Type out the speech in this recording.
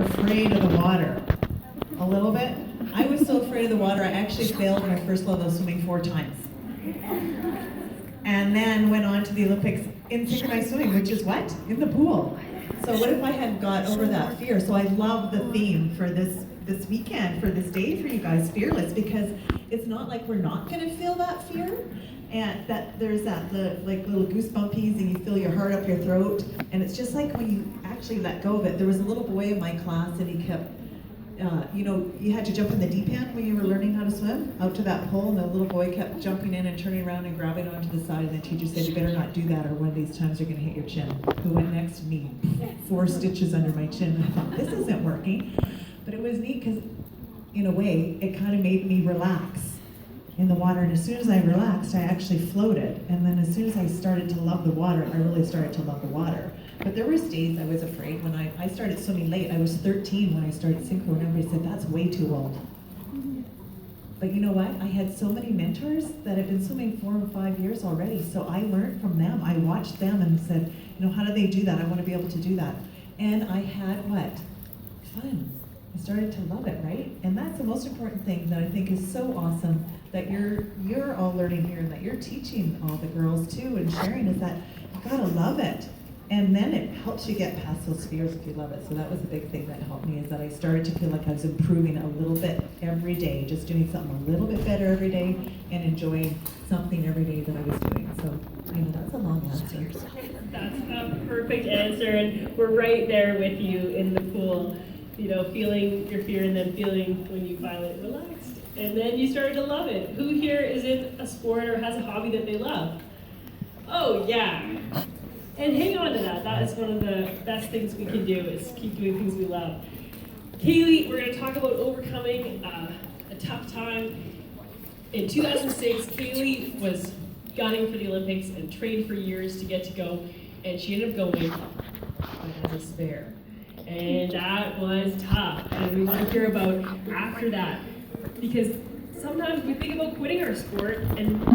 afraid of the water? A little bit? I was so afraid of the water, I actually failed my first level of swimming 4 times. And then went on to the Olympics in synchronized swimming, which is what? In the pool. So what if I had got over that fear? So I love the theme for this weekend, for this day for you guys, Fearless, because it's not like we're not gonna feel that fear, and that there's that like little goosebumpies and you feel your heart up your throat, and it's just like when you actually let go of it. There was a little boy in my class and he kept, you had to jump in the deep end when you were learning how to swim, out to that pole, and the little boy kept jumping in and turning around and grabbing onto the side, and the teacher said, you better not do that or one of these times you're gonna hit your chin. Who went next to me? 4 stitches under my chin. I thought, this isn't working. But it was neat because, in a way, it kind of made me relax in the water. And as soon as I relaxed, I actually floated. And then as soon as I started to love the water, I really started to love the water. But there was days I was afraid. When I started swimming late, I was 13 when I started synchro, and everybody said, that's way too old. But you know what? I had so many mentors that have been swimming 4 and 5 years already. So I learned from them. I watched them and said, how do they do that? I want to be able to do that. And I had what? Fun. I started to love it, right? And that's the most important thing that I think is so awesome that you're all learning here, and that you're teaching all the girls too and sharing, is that you gotta love it. And then it helps you get past those fears if you love it. So that was a big thing that helped me, is that I started to feel like I was improving a little bit every day, just doing something a little bit better every day and enjoying something every day that I was doing. So I know that's a long answer. That's a perfect answer, and we're right there with you in the pool. Feeling your fear and then feeling when you finally relaxed. And then you started to love it. Who here is in a sport or has a hobby that they love? Oh, yeah. And hang on to that. That is one of the best things we can do, is keep doing things we love. Kaylee, we're going to talk about overcoming a tough time. In 2006, Kaylee was gunning for the Olympics and trained for years to get to go, and she ended up going as a spare. And that was tough, and we want to hear about after that, because sometimes we think about quitting our sport, and